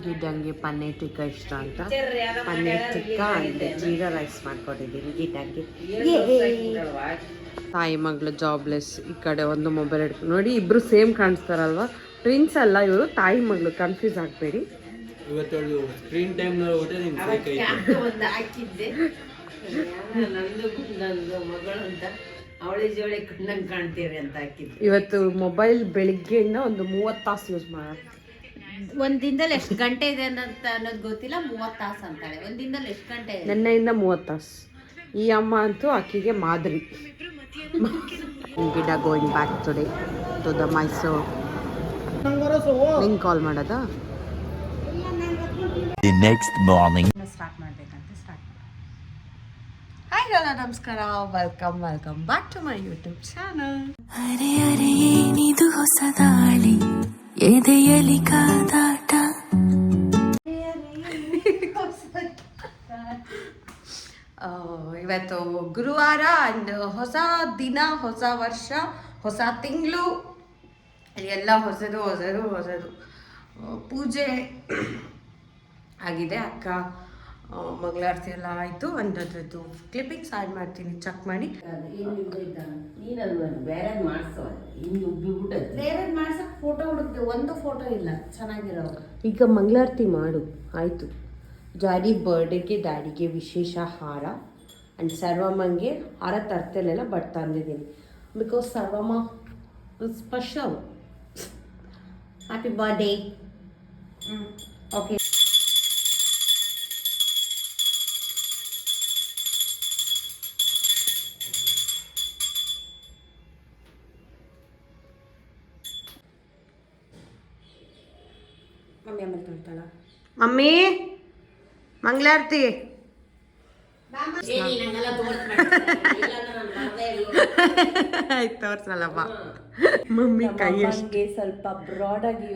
ಗಿಡ್ಡಂಗೆ ಪನ್ನೀರ್ ಟಿಕ್ಕಾ ಇಷ್ಟ ಅಂತ paneer tikka and jeera rice ಮಾಡ್ಕೊಂಡಿದ್ದೀನಿ ಗಿಡ್ಡಂಗೆ. ತಾಯಿ ಮಗಳು ಜಾಬ್ಲೆಸ್ ಈ ಕಡೆ ಒಂದು ಮೊಬೈಲ್ ಹಿಡ್ಕೊಂಡು ನೋಡಿ, ಇಬ್ರು ಸೇಮ್ ಕಾಣಿಸ್ತಾರಲ್ವಾ? ಟ್ವಿನ್ಸ್ ಅಲ್ಲ ಇವರು, ತಾಯಿ ಮಗಳು, ಕನ್ಫ್ಯೂಸ್ ಆಗಬೇಡಿ. ಇವತ್ತು ಸ್ಕ್ರೀನ್ ಟೈಮ್ ಹಾಕಿದ್ದೆ ನಂದು ಮಗಳು ಅಂತ, ಅವಳಿ ಜೋಳಿ ಕಣ್ಣಂಗೆ ಕಾಣ್ತೀರಿ ಅಂತ ಹಾಕಿದ್ದೆ. ಇವತ್ತು ಮೊಬೈಲ್ ಬೆಳಿಗ್ಗೆಯಿಂದ ಒಂದು 30 ತಾಸು ಯೂಸ್ ಮಾಡ. ಒಂದ್ ದಿನದಲ್ಲಿ ಎಷ್ಟು ಗಂಟೆ ಇದೆ ಅನ್ನೋದು ಗೊತ್ತಿಲ್ಲ. 30 ತಾಸು ಅಂತಾಳೆ. ಒಂದ್ ದಿನದಲ್ಲಿ ಎಷ್ಟು ಗಂಟೆ ಇದೆ? ನೆನ್ನೆಯಿಂದ 30 ತಾಸು. ಈ ಅಮ್ಮ ಅಂತೂ ಆಕೆಗೆ ಮಾದರಿ. ಗಿಡ going back today to the Mysore. ನಿಂಗೆ ಕಾಲ್ ಮಾಡೋದಾ? The next morning. ಸ್ಟಾರ್ಟ್ ಮಾಡಬೇಕಂತ ಸ್ಟಾರ್ಟ್ ಮಾಡಿ. ಹಾಯ್ ಹಲೋ ನಮಸ್ಕಾರ, welcome back to my YouTube channel. ಅರೆ ಅರೆ ಏನಿದು ಹೊಸ ದಾಳಿ, ಎದೆಯಲಿ ಕಾದಾಟ. ಇವತ್ತು ಗುರುವಾರ ಅಂಡ್ ಹೊಸ ದಿನ, ಹೊಸ ವರ್ಷ, ಹೊಸ ತಿಂಗಳು, ಎಲ್ಲ ಹೊಸದು ಹೊಸದು ಹೊಸದು. ಪೂಜೆ ಆಗಿದೆ, ಅಕ್ಕ ಮಂಗಳಾರತಿ ಎಲ್ಲ ಆಯಿತು. ಅಂಥದ್ದು ಕ್ಲಿಪ್ಪಿಂಗ್ಸ್ ಆ್ಯಡ್ ಮಾಡ್ತೀನಿ, ಚೆಕ್ ಮಾಡಿ. ಬೇರೆದ್ ಮಾಡಿಸೋ, ಹಿಂಗೆ ಉಬ್ಬಿಬಿಟ್ಟು ಬೇರೆದ್ ಮಾಡ್ಸಕ್ ಫೋಟೋ ಹುಡುಕ್ದೆ, ಒಂದು ಫೋಟೋ ಇಲ್ಲ ಚೆನ್ನಾಗಿರೋ. ಈಗ ಮಂಗಳಾರತಿ ಮಾಡು ಆಯಿತು. ಡ್ಯಾಡಿ ಬರ್ಡೇಗೆ ಡ್ಯಾಡಿಗೆ ವಿಶೇಷ ಹಾರ ಆ್ಯಂಡ್ ಸರ್ವಮ್ಮಂಗೆ ಹಾರ ತರ್ತಿಲ್ಲ, ಬಟ್ ತಂದಿದ್ದೀನಿ because Sarvamma special. Happy birthday. Okay, mummy ಆಮೇಲೆ ತೊಳ್ತಾಳ. ಮಮ್ಮಿ ಮಂಗಳಾರತಿ ಆಯ್ತು ತೋರ್ಸಲ್ಲಮ್ಮ. ಮಮ್ಮಿ ಕೈಯಷ್ಟೇ ಸ್ವಲ್ಪ ಬ್ರಾಡ್ ಆಗಿ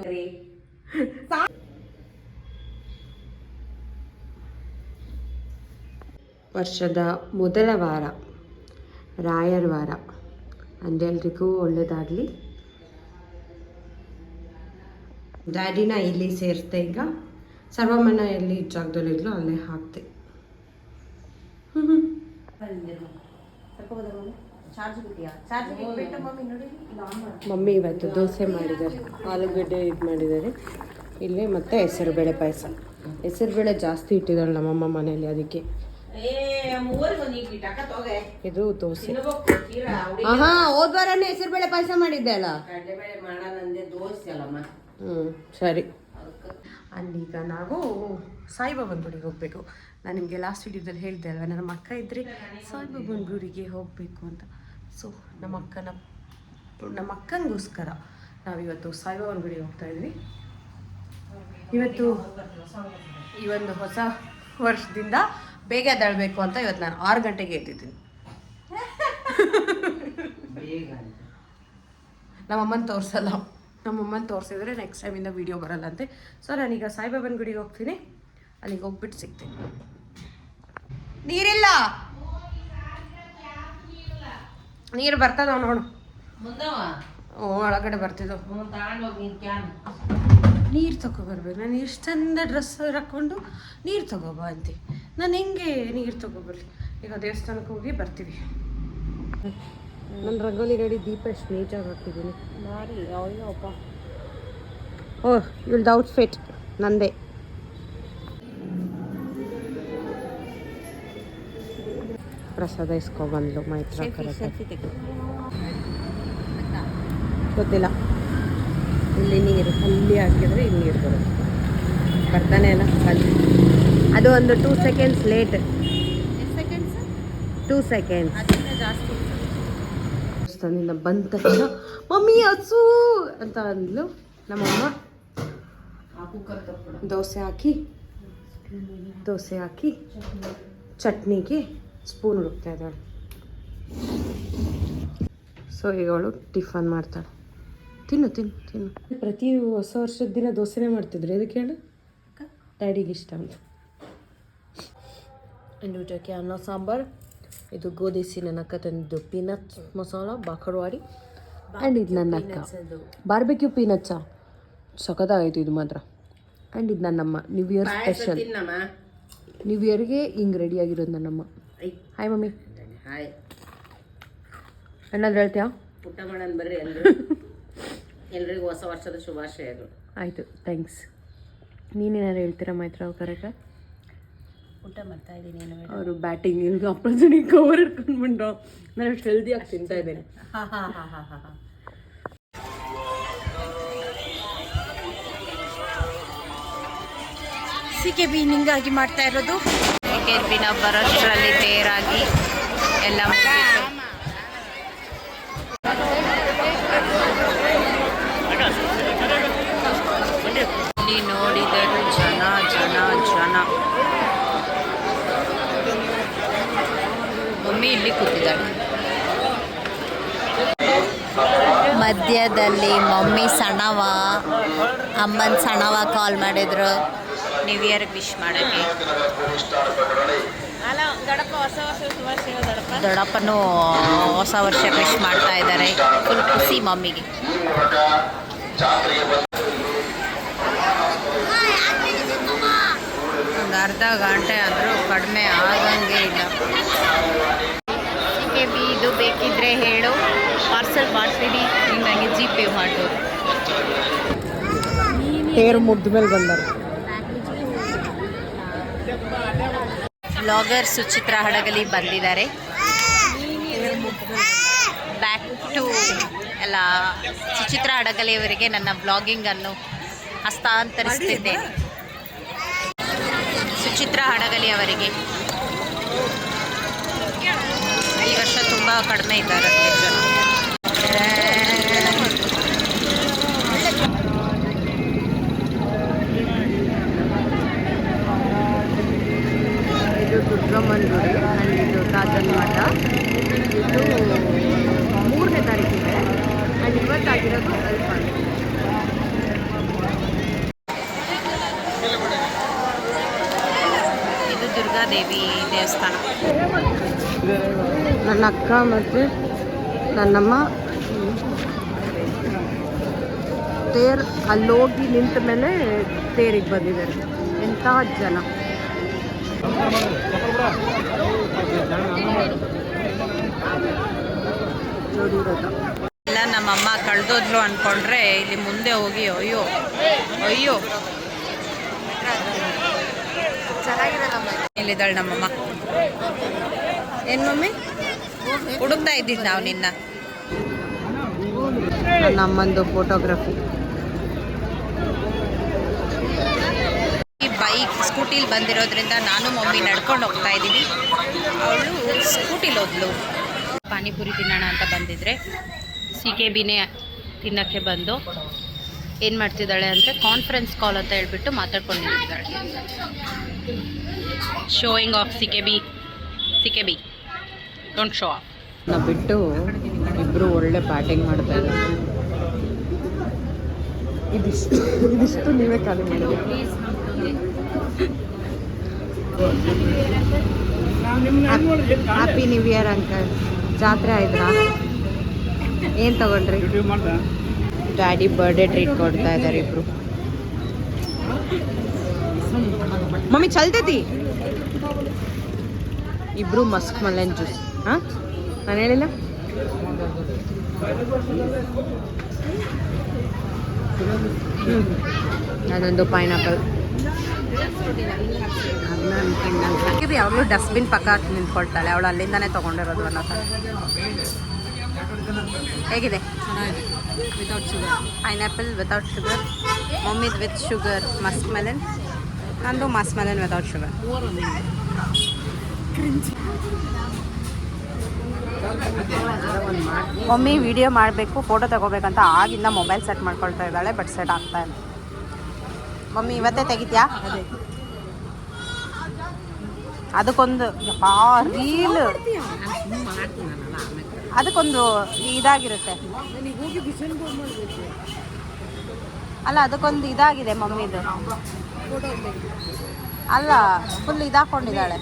ವರ್ಷದ ಮೊದಲ ವಾರ, ರಾಯರ ವಾರ, ಅಂದೆಲ್ರಿಗೂ ಒಳ್ಳೇದಾಗಲಿ. ಡ್ಯಾಡಿನ ಇಲ್ಲಿ ಸೇರಿಸ್ದೆ, ಈಗ ಸರ್ವಮ್ಮನ ಎಲ್ಲಿ ಜಾಗದಲ್ಲಿದ್ಲು ಅಲ್ಲೇ ಹಾಕ್ತೆ. ಮಮ್ಮಿ ಇವತ್ತು ದೋಸೆ ಮಾಡಿದ್ದಾರೆ, ಆಲೂಗಡ್ಡೆ ಇದು ಮಾಡಿದ್ದಾರೆ ಇಲ್ಲಿ, ಮತ್ತು ಹೆಸರುಬೇಳೆ ಪಾಯಸ. ಹೆಸರುಬೇಳೆ ಜಾಸ್ತಿ ಇಟ್ಟಿದ್ದಾಳೆ ನಮ್ಮಮ್ಮ ಮನೆಯಲ್ಲಿ, ಅದಕ್ಕೆ ಇದು ದೋಸೆ. ಹಾ, ಹೋದ್ವಾರನೇ ಹೆಸರುಬೇಳೆ ಪಾಯಸ ಮಾಡಿದ್ದೆ ಅಲ್ಲ. ಸರಿ. ಅಂಡ್ ಈಗ ನಾವು ಸಾಯಿಬಾಬನ ಗುಡಿಗೆ ಹೋಗಬೇಕು. ನಾನು ನಿಮಗೆ ಲಾಸ್ಟ್ ವಿಡಿಯೋದಲ್ಲಿ ಹೇಳಿದೆ ಅಲ್ವ, ನನ್ನ ಅಕ್ಕ ಇದ್ದರೆ ಸಾಯಿಬಾಬನ ಗುಡಿಗೆ ಹೋಗಬೇಕು ಅಂತ. ಸೊ ನಮ್ಮ ಅಕ್ಕನಿಗೋಸ್ಕರ ನಾವಿವತ್ತು ಸಾಯಿಬಾಬನ ಗುಡಿಗೆ ಹೋಗ್ತಾ ಇದ್ವಿ. ಇವತ್ತು ಈ ಒಂದು ಹೊಸ ವರ್ಷದಿಂದ ಬೇಗ ಎದ್ದೇಳಬೇಕು ಅಂತ ಇವತ್ತು ನಾನು 6 ಗಂಟೆಗೆ ಎದ್ದಿದ್ದೀನಿ. ನಮ್ಮಮ್ಮನ ತೋರಿಸಲ್ಲ, ನಮ್ಮಮ್ಮನ ತೋರಿಸಿದ್ರೆ ನೆಕ್ಸ್ಟ್ ಟೈಮಿಂದ ವೀಡಿಯೋ ಬರಲ್ಲಂತೆ. ಸೊ ನಾನೀಗ ಸಾಯಿಬಾಬನ ಗುಡಿಗೆ ಹೋಗ್ತೀನಿ, ಅಲ್ಲಿಗೆ ಹೋಗ್ಬಿಟ್ಟು ಸಿಗ್ತೀನಿ. ನೀರಿಲ್ಲ, ನೀರು ಬರ್ತದ ನೋಡು, ಒಳಗಡೆ ಬರ್ತಿದ್ದವು. ನೀರು ತಗೊಬರ್ಬೇಕು. ನಾನು ಎಷ್ಟು ಚಂದ ಡ್ರೆಸ್ ಹಾಕ್ಕೊಂಡು ನೀರು ತಗೋಬಾ ಅಂತೆ. ನಾನು ಹೆಂಗೆ ನೀರು ತಗೊಬರ್ಲಿ? ಈಗ ದೇವಸ್ಥಾನಕ್ಕೆ ಹೋಗಿ ಬರ್ತೀವಿ. ನನ್ನ ರಂಗೋಲಿ ರೆಡಿ, ದೀಪ ಎಷ್ಟು ನೀಟಾಗಿ ಹಾಕಿದ್ದೀನಿ. ಅಯ್ಯೋಪ್ಪ, ಓಹ್ ಇವ್ಳದ್ದು ಔಟ್ಫಿಟ್ ನಂದೇ. ಪ್ರಸಾದ ಇಸ್ಕೊಬಂದ್ಲು ಮೈತ್ರ. ಗೊತ್ತಿಲ್ಲ, ಇಲ್ಲಿ ನೀರು ಅಲ್ಲಿ ಹಾಕಿದ್ರೆ ಇಲ್ಲಿ ನೀರು ಬರುತ್ತೆ. ಬರ್ತಾನೆ ಅಲ್ಲ ಅಲ್ಲಿ, ಅದು ಒಂದು 2 ಸೆಕೆಂಡ್ಸ್ ಲೇಟ್. 2 ಸೆಕೆಂಡ್ಸ್ ದೇವಸ್ಥಾನದಿಂದ ಬಂದ ತಕ್ಷಣ ಮಮ್ಮಿ ಹಸು ಅಂತ ಅಂದ್ಲು ನಮ್ಮಮ್ಮ. ದೋಸೆ ಹಾಕಿ ಚಟ್ನಿಗೆ ಸ್ಪೂನ್ ಹುಡುಕ್ತಾ ಇದ್ದಾಳೆ. ಸೊ ಈಗ ಅವಳು ಟಿಫನ್ ಮಾಡ್ತಾಳೆ. ತಿನ್ನು. ಪ್ರತಿ ಹೊಸ ವರ್ಷದ ದಿನ ದೋಸೆನೇ ಮಾಡ್ತಿದ್ರು, ಅದಕ್ಕೆ ಹೇಳು. ಡ್ಯಾಡಿಗೆ ಇಷ್ಟ ಅಂತ. ಇನ್ನು ಊಟಕ್ಕೆ ಅನ್ನ ಸಾಂಬಾರು. ಇದು ಗೋಧಿಸಿ ನನ್ನ ಅಕ್ಕ ತಂದಿದ್ದು ಪೀನಟ್ ಮಸಾಲ ಬಾಕರವಾಡಿ. ಆ್ಯಂಡ್ ಇದು ನನ್ನ ಅಕ್ಕ ಬಾರ್ಬೆಕ್ಯೂ ಪೀನಟ್ಸಾ, ಸಖತ್ತಾಗೈತು ಇದು ಮಾತ್ರ. ಆ್ಯಂಡ್ ಇದು ನನ್ನಮ್ಮ ನ್ಯೂ ಇಯರ್ ಸ್ಪೆಷಲ್. ನ್ಯೂ ಇಯರ್ಗೆ ಹಿಂಗೆ ರೆಡಿ ಆಗಿರೋದು ನನ್ನಮ್ಮ. Hi mummy. ಹಾಯ್. ಏನಾದ್ರು ಹೇಳ್ತೀಯಾ? ಊಟ ಮಾಡೋಣ ಬರ್ರಿ ಎಲ್ರಿಗೂ ಹೊಸ ವರ್ಷದ ಶುಭಾಶಯಗಳು. ಆಯಿತು, ಥ್ಯಾಂಕ್ಸ್. ನೀನೇನಾರು ಹೇಳ್ತೀರಾ ಮೈತ್ರಾ ಕರೆಕ್ಟ? ಊಟ ಮಾಡ್ತಾ ಇದ್ದೀನಿ. ಅವರು ಬ್ಯಾಟಿಂಗ್ ಇವ್ರಿಗೆ ಅಪ್ಪನಿಗೆ ಕವರ್ ಇಟ್ಕೊಂಡ್ಬಿಟ್ಟು ನಾನು ಅಷ್ಟು ಹೆಲ್ದಿಯಾಗಿ ತಿಂತಾ ಇದ್ದೇನೆ. CKB ನಿಂಗಾಗಿ ಮಾಡ್ತಾ ಇರೋದು. CKB ನ ಬರೋಷ್ಟರಲ್ಲಿ ತೇರಾಗಿ ಎಲ್ಲ ಮುಗಿತು. ಇಲ್ಲಿ ನೋಡಿದರು ಜನ ಜನ ಜನ. ಮಮ್ಮಿ ಇಲ್ಲಿ ಕೂತಿದ್ದಾಳೆ. ಮಧ್ಯದಲ್ಲಿ ಮಮ್ಮಿ ಸಣ್ಣವ ಅಮ್ಮನ ಸಣ್ಣವ ಕಾಲ್ ಮಾಡಿದ್ರು ನ್ಯೂ ಇಯರ್ ವಿಶ್ ಮಾಡೋಕ್ಕೆ. ದೊಡ್ಡಪ್ಪನೂ ಹೊಸ ವರ್ಷ ವಿಶ್ ಮಾಡ್ತಾ ಇದ್ದಾರೆ. ಫುಲ್ ಖುಷಿ ಮಮ್ಮಿಗೆ. ಒಂದು ಅರ್ಧ ಗಂಟೆ ಆದರೂ ಕಡಿಮೆ ಆಗಂಗೆ ಇಲ್ಲ. CKB ಇದು ಬೇಕಿದ್ರೆ ಹೇಳು, ಪಾರ್ಸಲ್ ಮಾಡ್ತೀವಿ, ನೀನು ನನಗೆ GPay ಮಾಡು. ತೇರು ಮುಗ್ದ ಮೇಲೆ ಬಂದರು. ಬ್ಲಾಗರ್ ಸುಚಿತ್ರಾ ಹಡಗಲಿ ಬಂದಿದ್ದಾರೆ. ಬ್ಯಾಕ್ ಟು ಎಲ್ಲ ಸುಚಿತ್ರಾ ಹಡಗಲಿ ಅವರಿಗೆ ನನ್ನ ಬ್ಲಾಗಿಂಗನ್ನು ಹಸ್ತಾಂತರಿಸುತ್ತಿದ್ದೇನೆ. ಸುಚಿತ್ರಾ ಹಡಗಲಿ ಅವರಿಗೆ ಈ ವರ್ಷ ತುಂಬ ಕಡಿಮೆ ಇದ್ದಾರೆ ಜನ. ಇದು ದುರ್ಗಮ್ಮನ ಗುಡಿ ಆ್ಯಂಡ್ ಇದು ತಾಜನ್ ಮಠ. ಇದು 3ನೇ ತಾರೀಕಿದೆ ಆ್ಯಂಡ್ ಇವತ್ತಾಗಿರೋದು ಅಲ್ಪ. ಇದು ದುರ್ಗಾದೇವಿ ದೇವಸ್ಥಾನ. ನನ್ನ ಅಕ್ಕ ಮತ್ತು ನನ್ನಮ್ಮ ತೇರು ಅಲ್ಲೋಗಿ ನಿಂತ ಮೇಲೆ ತೇರಿಗೆ ಬಂದಿದ್ದಾರೆ. ಎಂಥ ಜನ. ಎಲ್ಲ ನಮ್ಮಮ್ಮ ಕಳೆದೋದ್ಲು ಅಂದ್ಕೊಂಡ್ರೆ ಇಲ್ಲಿ ಮುಂದೆ ಹೋಗಿ ಅಯ್ಯೋ ಅಯ್ಯೋ ಇಲ್ಲಿದ್ದಾಳೆ ನಮ್ಮಮ್ಮ. ಏನು ಮಮ್ಮಿ ಹುಡುಕ್ತಾ ಇದ್ದಿದ್ದು ನಾವು ನಿನ್ನ. ನನ್ನ ಅಮ್ಮಂದು ಫೋಟೋಗ್ರಫಿ. ಈ ಬೈಕ್ ಸ್ಕೂಟಿಲಿ ಬಂದಿರೋದ್ರಿಂದ ನಾನು ಮಮ್ಮಿ ನಡ್ಕೊಂಡು ಹೋಗ್ತಾ ಇದ್ದೀವಿ. ಅವಳು ಸ್ಕೂಟಿಲಿ ಹೋದ್ಲು. ಪಾನಿಪುರಿ ತಿನ್ನೋಣ ಅಂತ ಬಂದಿದ್ರೆ CKBನೇ ತಿನ್ನೋಕ್ಕೆ ಬಂದು ಏನು ಮಾಡ್ತಿದ್ದಾಳೆ ಅಂದರೆ ಕಾನ್ಫರೆನ್ಸ್ ಕಾಲ್ ಅಂತ ಹೇಳ್ಬಿಟ್ಟು ಮಾತಾಡ್ಕೊಂಡಿದ್ದಾಳೆ. Showing off CKB don't show off. ನಾವು ಬಿಟ್ಟು ಇಬ್ಬರು ಒಳ್ಳೆ ಬ್ಯಾಟಿಂಗ್ ಮಾಡ್ತಾ ಇದ್ದಾರೆ. ಇದಿಷ್ಟು ನೀವೇ ಖಾಲಿ ಮಾಡಿ. Happy new year uncle. ಜಾತ್ರೆ ಆಯ್ತಾ? ಏನು ತಗೊಂಡ್ರಿ? ಡ್ಯಾಡಿ ಬರ್ಡೇ ಟ್ರೀಟ್ ಕೊಡ್ತಾ ಇದ್ದಾರೆ ಇಬ್ರು. ಮಮ್ಮಿ ಚಲ್ತೈತಿ. ಇಬ್ರು ಮಸ್ಕ್ ಮಲನ್ ಜ್ಯೂಸ್. ಹಾಂ ನಾನು ಹೇಳಿಲ್ಲ. ಅದೊಂದು ಪೈನಾಪಲ್. ಯಾವಾಗಲೂ ಡಸ್ಟ್ಬಿನ್ ಪಕ್ಕ ನಿಂತ್ಕೊಳ್ತಾಳೆ. ಅವಳು ಅಲ್ಲಿಂದಾನೇ ತೊಗೊಂಡಿರೋದು ಅಲ್ಲ. ಹೇಗಿದೆ? ಪೈನಾಪಲ್ ವಿತೌಟ್ ಶುಗರ್, ಮಮ್ಮಿದ್ ವಿತ್ ಶುಗರ್ ಮಸ್ಕ್ ಮೆಲನ್, ನಂದು musk melon without sugar. Mummy video ಮಾಡಬೇಕು, ಫೋಟೋ ತಗೋಬೇಕಂತ ಆಗಿಂದ ಮೊಬೈಲ್ ಸೆಟ್ ಮಾಡ್ಕೊಳ್ತಾ ಇದ್ದಾಳೆ. ಬಟ್ ಸೆಟ್ ಆಗ್ತಾ ಇಲ್ಲ. ಮಮ್ಮಿ ಇವತ್ತೇ ತೆಗಿತ್ಯಾ? ಅದಕ್ಕೊಂದು ರೀಲ್, ಅದಕ್ಕೊಂದು ಇದಾಗಿರುತ್ತೆ ಅಲ್ಲ, ಅದಕ್ಕೊಂದು ಇದಾಗಿದೆ ಮಮ್ಮಿದು. ಅಲ್ಲ, ಫುಲ್ ಇದಾಕೊಂಡಿದ್ದಾಳೆ.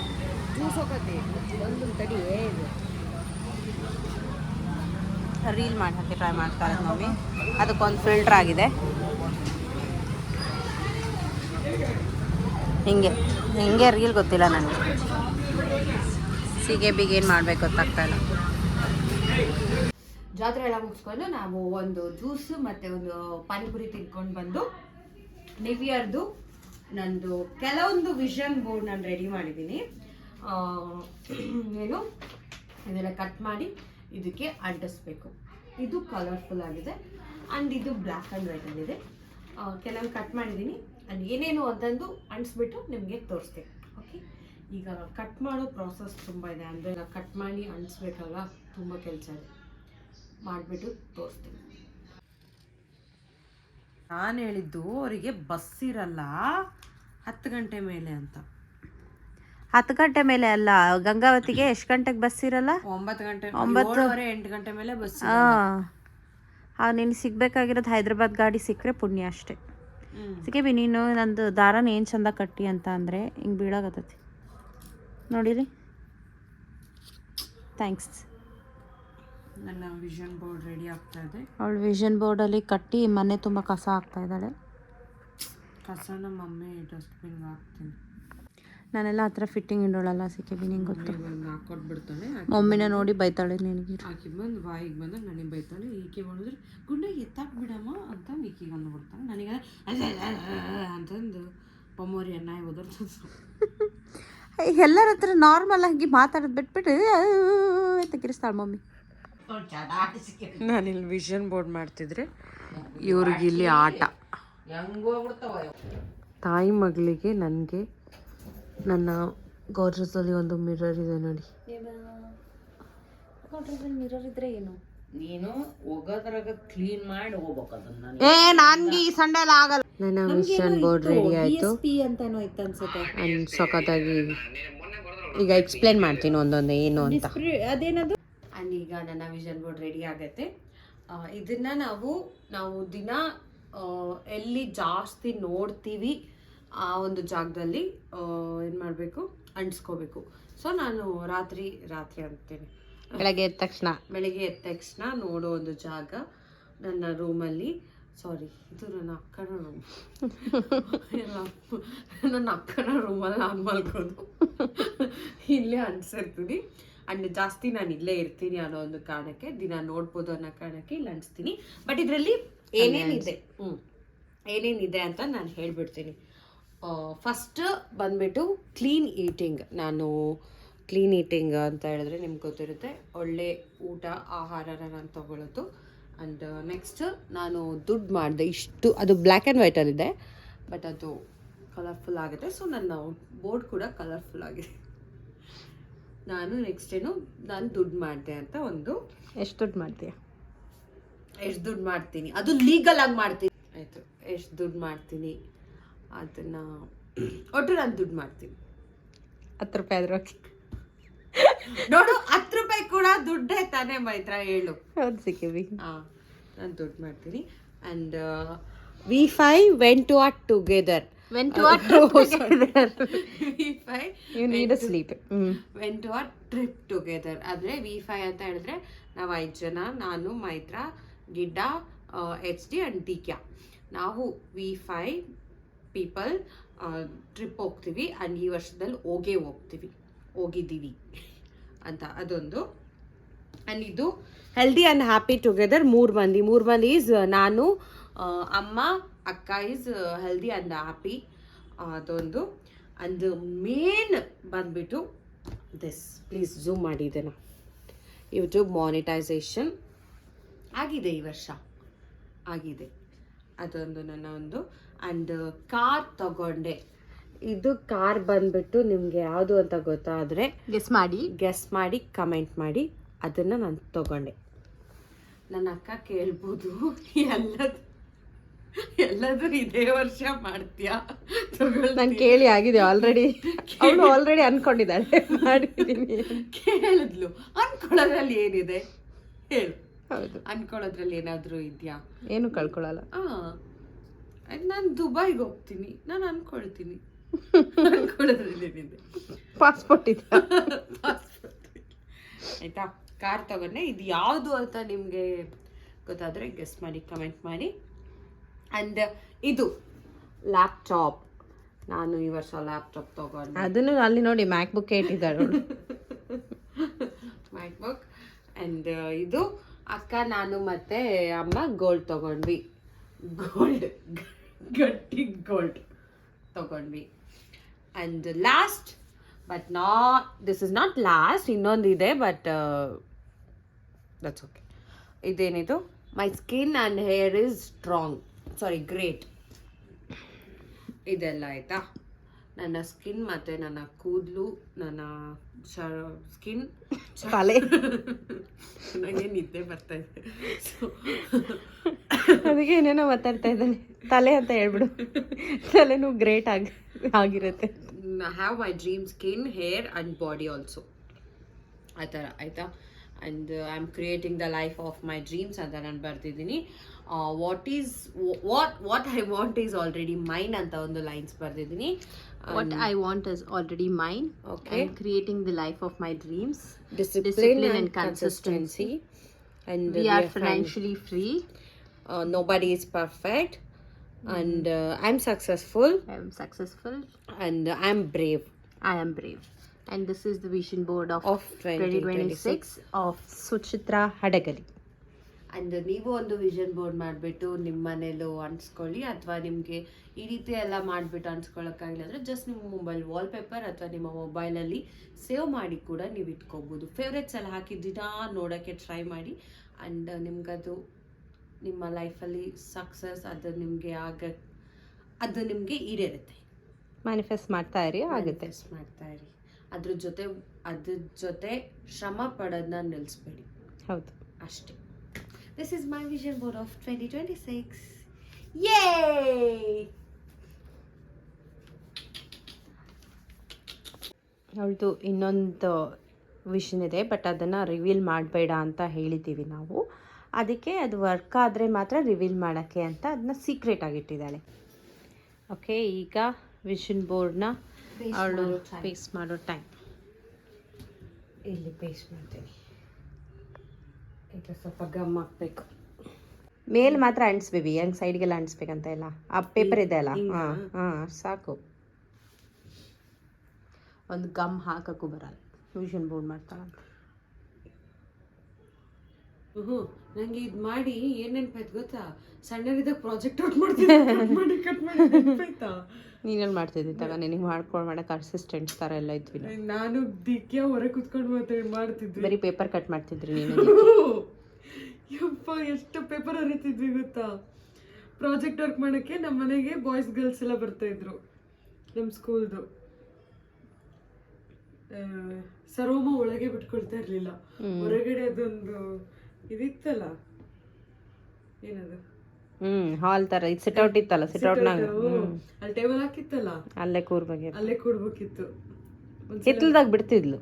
ರೀಲ್ ಮಾಡೋಕ್ಕೆ ಟ್ರೈ ಮಾಡ್ತಾರೆ ಮಮ್ಮಿ. ಅದಕ್ಕೊಂದು ಫಿಲ್ಟರ್ ಆಗಿದೆ. ಹಿಂಗೆ ರೀಲ್ ಗೊತ್ತಿಲ್ಲ ನನಗೆ. ಸೀಗೆ ಬೀಗ ಏನು ಮಾಡಬೇಕು ಗೊತ್ತಾಗ್ತಾ ಇಲ್ಲ. ಜಾತ್ರೆ ಎಲ್ಲ ಮುಗಿಸ್ಕೊಂಡು ನಾವು ಒಂದು ಜ್ಯೂಸ್ ಮತ್ತು ಒಂದು ಪಾನಿಪುರಿ ತಿನ್ಕೊಂಡು ಬಂದು ನ್ಯೂ ಇಯರ್ದು ನಂದು ಕೆಲವೊಂದು ವಿಷನ್ ಬೋರ್ಡ್ ನಾನು ರೆಡಿ ಮಾಡಿದ್ದೀನಿ. ಏನು ಇದೆಲ್ಲ ಕಟ್ ಮಾಡಿ ಇದಕ್ಕೆ ಅಂಟಿಸ್ಬೇಕು. ಇದು ಕಲರ್ಫುಲ್ ಆಗಿದೆ ಆ್ಯಂಡ್ ಇದು ಬ್ಲ್ಯಾಕ್ ಆ್ಯಂಡ್ ವೈಟಲ್ಲಿದೆ. ಕೆಲವು ಕಟ್ ಮಾಡಿದ್ದೀನಿ ಆ್ಯಂಡ್ ಏನೇನು ಅಂತಂದು ಅಂಟಿಸ್ಬಿಟ್ಟು ನಿಮಗೆ ತೋರಿಸ್ತೀನಿ. ಓಕೆ, ಈಗ ಕಟ್ ಮಾಡೋ ಪ್ರಾಸೆಸ್ ತುಂಬ ಇದೆ. ಅಂದರೆ ಕಟ್ ಮಾಡಿ ಅಂಟಿಸ್ಬೇಕಲ್ಲ, ತುಂಬ ಕೆಲಸ ಇದೆ. ಮಾಡಿಬಿಟ್ಟು ತೋರಿಸ್ತೀನಿ. ನಾನು ಹೇಳಿದ್ದು ಅವರಿಗೆ ಬಸ್ ಇರಲ್ಲ 10 ಗಂಟೆ ಮೇಲೆ ಅಂತ. 10 ಗಂಟೆ ಮೇಲೆ ಅಲ್ಲ, ಗಂಗಾವತಿಗೆ ಎಷ್ಟು ಗಂಟೆಗೆ ಬಸ್ ಇರಲ್ಲ? 9 ಗಂಟೆ, 8 ಗಂಟೆ ಮೇಲೆ ಬಸ್. ನೀನು ಸಿಗ್ಬೇಕಾಗಿರೋದು ಹೈದ್ರಾಬಾದ್ ಗಾಡಿ ಸಿಕ್ಕರೆ ಪುಣ್ಯ ಅಷ್ಟೇ. ಸಿಕ್ಕೇಬಿ ನೀನು ನಂದು ದಾರನ ಏನು ಚಂದ ಕಟ್ಟಿ ಅಂತ ಅಂದರೆ ಹಿಂಗೆ ಬೀಳಾಗತ್ತೈತಿ ನೋಡಿರಿ. ಥ್ಯಾಂಕ್ಸ್. ನನ್ನ ವಿಷನ್ ಬೋರ್ಡ್ ರೆಡಿ ಆಗ್ತಾ ಇದೆ. ಅವಳು ವಿಷನ್ ಬೋರ್ಡಲ್ಲಿ ಕಟ್ಟಿ ಮನೆ ತುಂಬ ಕಸ ಆಗ್ತಾ ಇದ್ದಾಳೆ. ಕಸನ ಮಮ್ಮಿ ಡಸ್ಟ್ಬಿನ್ಗೆ ಹಾಕ್ತೀನಿ. ನಾನೆಲ್ಲ ಆ ಥರ ಫಿಟ್ಟಿಂಗ್ ಇಡೋಳಲ್ಲ ಸಿಕ್ಕೇಬಿ, ನಿಂಗೆ ಗೊತ್ತು. ಹಾಕೊಟ್ಬಿಡ್ತಾಳೆ. ಮಮ್ಮಿನ ನೋಡಿ ಬೈತಾಳೆ ನಿನಗೆ. ಆಕೆ ಬಂದು ಬಾಯಿಗೆ ಬಂದಾಗ ನನಗೆ ಬೈತಾಳೆ. ಈಕೆ ಮಾಡಿದ್ರೆ ಗುಂಡೆ ಎತ್ತಾಕ್ಬಿಡಮ್ಮ ಅಂತ ಈಕೆಗೆ ಅಂದ್ಬಿಡ್ತಾಳೆ. ನನಗೆ ಅಂತಂದು ಪಮ್ಮೋರಿ ಅನ್ನ ಓದೋದು. ಎಲ್ಲರ ಹತ್ರ ನಾರ್ಮಲ್ ಆಗಿ ಮಾತಾಡೋದು ಬಿಟ್ಬಿಟ್ಟು ಅಂತ ಕಿರಿಸ್ತಾಳೆ ಮಮ್ಮಿ. ನಾನಿಲ್ಲಿ ವಿಷನ್ ಬೋರ್ಡ್ ಮಾಡ್ತಿದ್ರೆ ಇವ್ರಿಗೆ ಇಲ್ಲಿ ಆಟ. ತಾಯಿ ಮಗಳಿಗೆ ನನಗೆ ನನ್ನ ಗೋರ್ಜಸಲ್ಲಿ ಒಂದು ಮಿರರ್ ಇದೆ ನೋಡಿ. ಮಿರರ್ ಇದ್ರೆ ಏನು? ನೀನು ಹೋಗೋದ್ರಾಗ ಕ್ಲೀನ್ ಮಾಡಿ ಹೋಗ್ಬೇಕು ಅದನ್ನ. ನನ್ಗೆ ಈ ಸಂಡೆ ಎಲ್ಲ ಆಗಲ್ಲ. ನನ್ನ ವಿಷನ್ ಬೋರ್ಡ್ ರೆಡಿ ಆಯಿತು. ಅಂತಾನೋ ಇತ್ತು ಅನ್ಸುತ್ತೆ. ಸಖತ್ತಾಗಿ ಈಗ ಎಕ್ಸ್ಪ್ಲೇನ್ ಮಾಡ್ತೀನಿ ಒಂದೊಂದು ಏನು ಅಂತ. ಅದೇನದು? ಆ್ಯಂಡ್ ಈಗ ನನ್ನ ವಿಷನ್ ಬೋರ್ಡ್ ರೆಡಿ ಆಗುತ್ತೆ. ಇದನ್ನು ನಾವು ದಿನ ಎಲ್ಲಿ ಜಾಸ್ತಿ ನೋಡ್ತೀವಿ ಆ ಒಂದು ಜಾಗದಲ್ಲಿ ಏನು ಮಾಡಬೇಕು, ಅಂಟಿಸ್ಕೋಬೇಕು. ಸೊ ನಾನು ರಾತ್ರಿ ಅಂತೇನೆ, ಬೆಳಗ್ಗೆ ಎದ್ದ ತಕ್ಷಣ ನೋಡೋ ಒಂದು ಜಾಗ ನನ್ನ ರೂಮಲ್ಲಿ. ಸಾರಿ, ಇದು ನನ್ನ ಅಕ್ಕನ ರೂಮ್. ನನ್ನ ಅಕ್ಕನ ರೂಮಲ್ಲಿ ನಾನು ಮಲ್ಕೋದು. ಇಲ್ಲೇ ಅಂಟಿಸಿರ್ತೀನಿ. ಆ್ಯಂಡ್ ಜಾಸ್ತಿ ನಾನು ಇಲ್ಲೇ ಇರ್ತೀನಿ ಅನ್ನೋ ಒಂದು ಕಾರಣಕ್ಕೆ, ದಿನ ನೋಡ್ಬೋದು ಅನ್ನೋ ಕಾರಣಕ್ಕೆ ಇಲ್ಲಿ ಅಂಟಿಸ್ತೀನಿ. ಬಟ್ ಇದರಲ್ಲಿ ಏನೇನಿದೆ ಅಂತ ನಾನು ಹೇಳ್ಬಿಡ್ತೀನಿ. ಫಸ್ಟ್ ಬಂದ್ಬಿಟ್ಟು ಕ್ಲೀನ್ ಈಟಿಂಗ್. ಕ್ಲೀನ್ ಈಟಿಂಗ್ ಅಂತ ಹೇಳಿದ್ರೆ ನಿಮ್ಗೆ ಗೊತ್ತಿರುತ್ತೆ, ಒಳ್ಳೆ ಊಟ ಆಹಾರನ ನಾನು ತೊಗೊಳ್ಳೋದು. ಆ್ಯಂಡ್ ನೆಕ್ಸ್ಟ್ ನಾನು ದುಡ್ಡು ಮಾಡಿದೆ ಇಷ್ಟು. ಅದು ಬ್ಲ್ಯಾಕ್ ಆ್ಯಂಡ್ ವೈಟಲ್ಲಿದೆ, ಬಟ್ ಅದು ಕಲರ್ಫುಲ್ ಆಗುತ್ತೆ. ಸೊ ನನ್ನ ಬೋರ್ಡ್ ಕೂಡ ಕಲರ್ಫುಲ್ ಆಗಿದೆ. ನಾನು ನೆಕ್ಸ್ಟ್ ನಾನು ದುಡ್ಡು ಮಾಡಿದೆ ಅಂತ ಒಂದು. ಎಷ್ಟು ದುಡ್ಡು ಮಾಡ್ತೀಯ? ಎಷ್ಟು ದುಡ್ಡು ಮಾಡ್ತೀನಿ ಅದು ಲೀಗಲ್ ಆಗಿ ಮಾಡ್ತೀನಿ. ಆಯಿತು, ಎಷ್ಟು ದುಡ್ಡು ಮಾಡ್ತೀನಿ ಅದನ್ನು ಒಟ್ಟು ನಾನು ದುಡ್ಡು ಮಾಡ್ತೀನಿ. 10 ರೂಪಾಯಿ ಆದ್ರೂ ನೋಡು, 10 ರೂಪಾಯಿ ಕೂಡ ದುಡ್ಡೇ ತಾನೇ ಮೈತ್ರ, ಹೇಳು. ಹೌದು ಸಿಕ್ಕಿವಿ. ನಾನು ದುಡ್ಡು ಮಾಡ್ತೀನಿ. And we5 went to our together. Went to our trip together. ಆದರೆ we5 ಅಂತ ಹೇಳಿದ್ರೆ ನಾವು 5 ಜನ, ನಾನು, ಮೈತ್ರ, ಗಿಡ್ಡ, HD ಆ್ಯಂಡ್ ದಿಕ್ಯಾ. ನಾವು we5 ಪೀಪಲ್ ಟ್ರಿಪ್ ಹೋಗ್ತೀವಿ. ಆ್ಯಂಡ್ ಈ ವರ್ಷದಲ್ಲಿ ಹೋಗಿದ್ದೀವಿ ಅಂತ ಅದೊಂದು. ಆ್ಯಂಡ್ ಇದು ಹೆಲ್ದಿ ಆ್ಯಂಡ್ ಹ್ಯಾಪಿ ಟುಗೆದರ್. 3 ಮಂದಿ ಈಸ್ ನಾನು, ಅಮ್ಮ, ಅಕ್ಕ ಈಸ್ ಹೆಲ್ದಿ ಆ್ಯಂಡ್ ಹ್ಯಾಪಿ, ಅದೊಂದು. ಆ್ಯಂಡ್ ಮೇನ್ ಬಂದ್ಬಿಟ್ಟು ದಿಸ್, ಪ್ಲೀಸ್ ಝೂಮ್ ಮಾಡಿದ್ದೇನೆ. ಯೂಟ್ಯೂಬ್ ಮಾನಿಟೈಸೇಷನ್ ಆಗಿದೆ ಈ ವರ್ಷ, ಆಗಿದೆ. ಅದೊಂದು ನನ್ನ ಒಂದು. ಆ್ಯಂಡ್ ಕಾರ್ ತಗೊಂಡೆ. ಇದು ಕಾರ್ ಬಂದ್ಬಿಟ್ಟು ನಿಮಗೆ ಯಾವುದು ಅಂತ ಗೊತ್ತಾದರೆ ಗೆಸ್ ಮಾಡಿ ಕಮೆಂಟ್ ಮಾಡಿ. ಅದನ್ನು ನಾನು ತಗೊಂಡೆ. ನನ್ನ ಅಕ್ಕ ಕೇಳ್ಬೋದು, ಎಲ್ಲದೂ ಇದೇ ವರ್ಷ ಮಾಡ್ತೀಯಾ? ನಾನು ಕೇಳಿ ಆಗಿದೆ ಆಲ್ರೆಡಿ. ಅವಳು ಆಲ್ರೆಡಿ ಅನ್ಕೊಂಡಿದ್ದಾಳೆ ಮಾಡಿದ್ದೀನಿ. ಕೇಳಿದ್ಲು. ಅನ್ಕೊಳ್ಳೋದ್ರಲ್ಲಿ ಏನಿದೆ ಹೇಳು? ಹೌದು, ಅನ್ಕೊಳ್ಳೋದ್ರಲ್ಲಿ ಏನಾದರೂ ಇದೆಯಾ? ಏನು ಕಳ್ಕೊಳ್ಳಲ್ಲ. ನಾನು ದುಬೈಗೆ ಹೋಗ್ತೀನಿ, ನಾನು ಅನ್ಕೊಳ್ತೀನಿ. ಅನ್ಕೊಳ್ಳೋದ್ರಲ್ಲಿ ಏನಿದೆ? ಪಾಸ್ಪೋರ್ಟ್ ಇದೆ. ಆಯಿತಾ? ಕಾರ್ ತಗೊಂಡೆ. ಇದು ಯಾವುದು ಅಂತ ನಿಮಗೆ ಗೊತ್ತಾದರೆ ಗೆಸ್ ಮಾಡಿ ಕಮೆಂಟ್ ಮಾಡಿ. ಆ್ಯಂಡ್ ಇದು ಲ್ಯಾಪ್ಟಾಪ್. ನಾನು ಈ ವರ್ಷ ಲ್ಯಾಪ್ಟಾಪ್ ತೊಗೊಂಡು ಅದನ್ನು ಅಲ್ಲಿ ನೋಡಿ ಮ್ಯಾಕ್ ಬುಕ್ ಇಟ್ಟಿದ್ದಾಳೆ ಅವಳು. ಮ್ಯಾಕ್ ಬುಕ್ ಆ್ಯಂಡ್ ಇದು ಅಕ್ಕ ನಾನು ಮತ್ತೆ ಅಮ್ಮ ಗೋಲ್ಡ್ ತೊಗೊಂಡ್ವಿ. ಗಟ್ಟಿ ಗೋಲ್ಡ್ ತೊಗೊಂಡ್ವಿ. And last but this is not last, ಇನ್ನೊಂದಿದೆ ಬಟ್ ದಟ್ಸ್ ಓಕೆ. ಇದೇನಿದು my skin and hair is great. ಇದೆಲ್ಲ ಆಯಿತಾ, ನನ್ನ ಸ್ಕಿನ್ ಮತ್ತು ನನ್ನ ಕೂದಲು, ನನ್ನ ಸ್ಕಿನ್ ತಲೆ ನನಗೆ ನಿದ್ದೆ ಬರ್ತಾ ಇದೆ, ಸೊ ಅದಕ್ಕೆ ಏನೇನೋ ಮಾತಾಡ್ತಾ ಇದ್ದಾನೆ. ತಲೆ ಅಂತ ಹೇಳ್ಬಿಡು, ತಲೆನೂ ಗ್ರೇಟ್ ಆಗಿರುತ್ತೆ. Have my dream skin, hair and body also, ಆ ಥರ ಆಯಿತಾ. And I am creating the life of my dreams ಅಂತ ನಾನು ಬರ್ತಿದ್ದೀನಿ. What I want is already mine ಅಂತ ಒಂದು ಲೈನ್ಸ್ ಬರ್ತಿದ್ದೀನಿ. What I want is already mine. Okay. I'm creating the life of my dreams. Discipline and consistency. And We are financially free. Nobody is perfect. And I'm successful. I am successful. And I'm brave. I am brave. And this is the vision board of 2026 of Suchitra Hadagali. And ನೀವು ಒಂದು vision board ಮಾಡಿಬಿಟ್ಟು ನಿಮ್ಮ ಮನೇಲೂ ಅಂಟಿಸ್ಕೊಳ್ಳಿ, ಅಥವಾ ನಿಮಗೆ ಈ ರೀತಿ ಎಲ್ಲ ಮಾಡಿಬಿಟ್ಟು ಅಂಟಿಸ್ಕೊಳ್ಳೋಕ್ಕಾಗಿಲ್ಲ ಅಂದರೆ ಜಸ್ಟ್ ನಿಮ್ಮ ಮೊಬೈಲ್ ವಾಲ್ಪೇಪರ್ ಅಥವಾ ನಿಮ್ಮ ಮೊಬೈಲಲ್ಲಿ ಸೇವ್ ಮಾಡಿ ಕೂಡ ನೀವು ಇಟ್ಕೋಬೋದು. ಫೇವ್ರೆಟ್ಸ್ ಎಲ್ಲ ಹಾಕಿ ದಿನ ನೋಡೋಕ್ಕೆ ಟ್ರೈ ಮಾಡಿ. ಆ್ಯಂಡ್ ನಿಮ್ಗದು ನಿಮ್ಮ ಲೈಫಲ್ಲಿ ಸಕ್ಸಸ್ ಅದು ನಿಮಗೆ ಈಡೇರುತ್ತೆ. ಮ್ಯಾನಿಫೆಸ್ಟ್ ಮಾಡ್ತಾ ಇರಿ, ಆಗುತ್ತೆ. ಮಾಡ್ತಾ ಇರಿ. ಅದ್ರ ಜೊತೆ ಶ್ರಮ ಪಡೋದನ್ನ ನಿಲ್ಲಿಸ್ಬೇಡಿ. ಹೌದು, ಅಷ್ಟೇ. This is my vision board of 2026. Yay! ಅವಳದು ಇನ್ನೊಂದು ವಿಷನ್ ಇದೆ, ಬಟ್ ಅದನ್ನು ರಿವೀಲ್ ಮಾಡಬೇಡ ಅಂತ ಹೇಳಿದ್ದೀವಿ ನಾವು. ಅದಕ್ಕೆ ಅದು ವರ್ಕ್ ಆದರೆ ಮಾತ್ರ ರಿವೀಲ್ ಮಾಡೋಕ್ಕೆ ಅಂತ ಅದನ್ನ ಸೀಕ್ರೆಟ್ ಆಗಿಟ್ಟಿದ್ದಾಳೆ. ಓಕೆ, ಈಗ ವಿಷನ್ ಬೋರ್ಡ್ನ ಅವಳು ಪೇಸ್ಟ್ ಮಾಡೋ ಟೈಮ್. ಇಲ್ಲಿ ಪೇಸ್ಟ್ ಮಾಡ್ತೀನಿ. ಈಗ ಸ್ವಲ್ಪ ಗಮ್ ಹಾಕ್ಬೇಕು. ಮೇಲೆ ಮಾತ್ರ ಅಂಟಿಸ್ಬೇಬಿ, ಹಂಗೆ ಸೈಡ್ಗೆಲ್ಲ ಅಂಟಿಸ್ಬೇಕಂತ ಇಲ್ಲ. ಆ ಪೇಪರ್ ಇದೆ ಅಲ್ಲ, ಹಾಂ ಸಾಕು. ಒಂದು ಗಮ್ ಹಾಕಕ್ಕೂ ಬರಲ್ಲ, ವಿಷನ್ ಬೋರ್ಡ್ ಮಾಡ್ತಾಳಂತ. ನಂಗೆ ಇದು ಮಾಡಿ ಏನು ನೆನಪಾಯ್ತು ಗೊತ್ತಾ, ಸಣ್ಣರಿದ್ದಾಗ ಪ್ರಾಜೆಕ್ಟ್ ವರ್ಕ್ ಮಾಡ್ತಿದ್ದೆ. ಕಟ್ ಮಾಡಿ ನೀನೇನು ಮಾಡ್ತಿದ್ದಿ ತಗ? ನಿನಗೆ ಮಾಡಕ್ಕೆ ಅಸಿಸ್ಟೆಂಟ್ಸ್ ಥರ ಎಲ್ಲ ಇದ್ವಿ. ನಾನು ದಿಕ್ಕಿಯ ಹೊರಗೆ ಕುತ್ಕೊಂಡು ಮಾಡ್ತಿದ್ವಿ. ಬರೀ ಪೇಪರ್ ಕಟ್ ಮಾಡ್ತಿದ್ರಿ ನೀನು. ಯಪ್ಪ, ಎಷ್ಟು ಪೇಪರ್ ಹರಿತಿದ್ವಿ ಗೊತ್ತಾ. ಪ್ರಾಜೆಕ್ಟ್ ವರ್ಕ್ ಮಾಡೋಕ್ಕೆ ನಮ್ಮ ಮನೆಗೆ ಬಾಯ್ಸ್ ಗರ್ಲ್ಸ್ ಎಲ್ಲ ಬರ್ತಾಯಿದ್ರು. ನಮ್ಮ ಸ್ಕೂಲ್ದು ಸರ್ವಮ ಒಳಗೆ ಬಿಟ್ಕೊಳ್ತಾ ಇರಲಿಲ್ಲ, ಹೊರಗಡೆ ಅದೊಂದು ಇದಿತ್ತಲ್ಲ, ಏನದು ಹಾಲ್ ಥರ ಇದು ಸಿಟ್ಔಟ್ ಇತ್ತಲ್ಲ, ಸಿಟ್ಔಟ್ನಾಗ ಅಲ್ಲಿ ಟೇಬಲ್ ಹಾಕಿತ್ತಲ್ಲ, ಅಲ್ಲೇ ಕೂರ್ಬೇಕಿತ್ತು. ಹಿತ್ತಲ್ದಾಗ ಬಿಡ್ತಿದ್ಲು.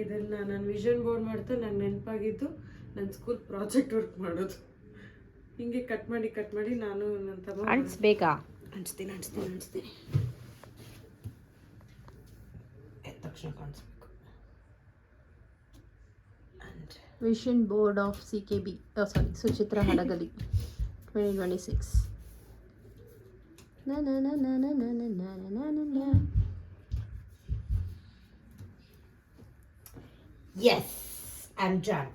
ಇದನ್ನ ನಾನು ವಿಷನ್ ಬೋರ್ಡ್ ಮಾಡ್ತಾ ನಂಗೆ ನೆನಪಾಗಿದ್ದು ನನ್ನ ಸ್ಕೂಲ್ ಪ್ರಾಜೆಕ್ಟ್ ವರ್ಕ್ ಮಾಡೋದು. ಹಿಂಗೆ ಕಟ್ ಮಾಡಿ ನಾನು ನನ್ನ ತಮ್ಮ ಅಂಟಿಸ್ಬೇಕಾ? ಅಂಟಿಸ್ತೀನಿ ತಕ್ಷಣ ಕಾಣಿಸ್ಬೇಕು. Vision board of CKB, Suchitra Hadagali 2026. Yes, I am done.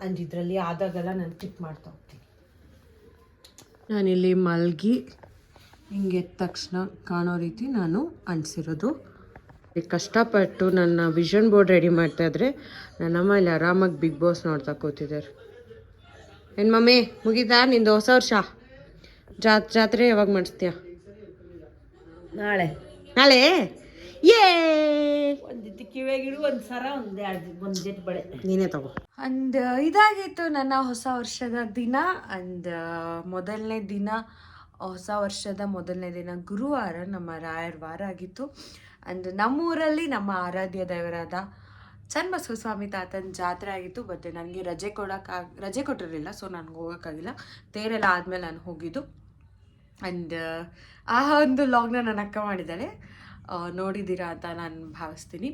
And ಇದರಲ್ಲಿ ಆದಾಗೆಲ್ಲ ನಾನು ಕ್ಲಿಕ್ ಮಾಡ್ತಾ ಹೋಗ್ತೀನಿ. ನಾನಿಲ್ಲಿ ಮಲಗಿ ಹಿಂಗೆ ಎದ್ದ ತಕ್ಷಣ ಕಾಣೋ ರೀತಿ ನಾನು ಅಂಟಿಸಿರೋದು. ಕಷ್ಟಪಟ್ಟು ನನ್ನ ವಿಷನ್ ಬೋರ್ಡ್ ರೆಡಿ ಮಾಡ್ತಾ ಇದ್ರೆ ನನ್ನಮ್ಮ ಇಲ್ಲಿ ಆರಾಮಾಗಿ ಬಿಗ್ ಬಾಸ್ ನೋಡ್ತಾ ಕೂತಿದ್ದಾರೆ. ಏನು ಮಮ್ಮಿ, ಮುಗಿತಾ ನಿಂದು ಹೊಸ ವರ್ಷ? ಜಾತ್ರೆ ಯಾವಾಗ ಮಾಡಿಸ್ತೀಯ? ನಾಳೆ ಏ ಒಂದು ಕಿವಿಯಾಗಿಡು, ಒಂದು ಸರ, ಒಂದು ಜೆಟ್ ಬಳೆ ನೀನೇ ತಗೋ. ಅಂಡ್ ಇದಾಗಿತ್ತು ನನ್ನ ಹೊಸ ವರ್ಷದ ದಿನ. ಅಂಡ್ ಹೊಸ ವರ್ಷದ ಮೊದಲನೇ ದಿನ ಗುರುವಾರ ನಮ್ಮ ರಾಯರ ವಾರ ಆಗಿತ್ತು. ಅಂಡ್ ನಮ್ಮೂರಲ್ಲಿ ನಮ್ಮ ಆರಾಧ್ಯ ದೇವರಾದ ಚನ್ನಬಸವ ಸ್ವಾಮಿ ತಾತನ ಜಾತ್ರೆ ಆಗಿತ್ತು. ಬಟ್ ನನಗೆ ರಜೆ ಕೊಟ್ಟಿರಲಿಲ್ಲ, ಸೊ ನನಗೆ ಹೋಗೋಕ್ಕಾಗಿಲ್ಲ. ತೇರೆಲ್ಲ ಆದಮೇಲೆ ನಾನು ಹೋಗಿದ್ದು. ಆ್ಯಂಡ್ ಆ ಒಂದು ಲಾಗ್ನ ನನ್ನ ಅಕ್ಕ ಮಾಡಿದ್ದಾಳೆ, ನೋಡಿದ್ದೀರಾ ಅಂತ ನಾನು ಭಾವಿಸ್ತೀನಿ.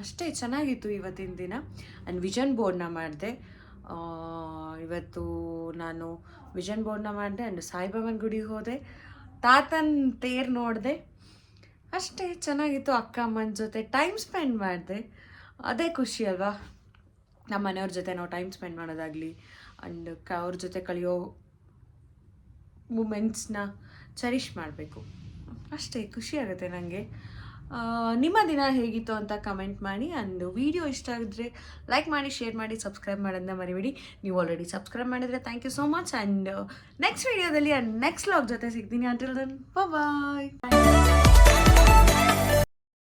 ಅಷ್ಟೇ ಚೆನ್ನಾಗಿತ್ತು ಇವತ್ತಿನ ದಿನ. ಆ್ಯಂಡ್ ವಿಷನ್ ಬೋರ್ಡ್ನ ಮಾಡಿದೆ. ಇವತ್ತು ನಾನು ವಿಷನ್ ಬೋರ್ಡ್ನ ಮಾಡಿದೆ ಆ್ಯಂಡ್ ಸಾಯಿಬಾಬಾನ ಗುಡಿಗೆ ಹೋದೆ, ತಾತನ ತೇರು ನೋಡಿದೆ. ಅಷ್ಟೇ, ಚೆನ್ನಾಗಿತ್ತು. ಅಕ್ಕ ಅಮ್ಮನ ಜೊತೆ ಟೈಮ್ ಸ್ಪೆಂಡ್ ಮಾಡಿದೆ, ಅದೇ ಖುಷಿ ಅಲ್ವಾ. ನಮ್ಮ ಮನೆಯವ್ರ ಜೊತೆ ನಾವು ಟೈಮ್ ಸ್ಪೆಂಡ್ ಮಾಡೋದಾಗಲಿ ಆ್ಯಂಡ್ ಅವ್ರ ಜೊತೆ ಕಳೆಯೋ ಮೂಮೆಂಟ್ಸ್ನ ಚೆರಿಷ್ ಮಾಡಬೇಕು. ಅಷ್ಟೇ, ಖುಷಿ ಆಗುತ್ತೆ ನನಗೆ. ನಿಮ್ಮ ದಿನ ಹೇಗಿತ್ತು ಅಂತ ಕಮೆಂಟ್ ಮಾಡಿ. ಆ್ಯಂಡ್ ವಿಡಿಯೋ ಇಷ್ಟ ಆಗಿದ್ರೆ ಲೈಕ್ ಮಾಡಿ, ಶೇರ್ ಮಾಡಿ, ಸಬ್ಸ್ಕ್ರೈಬ್ ಮಾಡೋದನ್ನ ಮರಿಬೇಡಿ. ನೀವು ಆಲ್ರೆಡಿ ಸಬ್ಸ್ಕ್ರೈಬ್ ಮಾಡಿದರೆ thank you so much. And next ವೀಡಿಯೋದಲ್ಲಿ ಆ್ಯಂಡ್ ನೆಕ್ಸ್ಟ್ ವ್ಲಾಗ್ ಜೊತೆ ಸಿಗ್ತೀನಿ. ಅಂಟಿಲ್ ದೆನ್ ಬಾಯ್.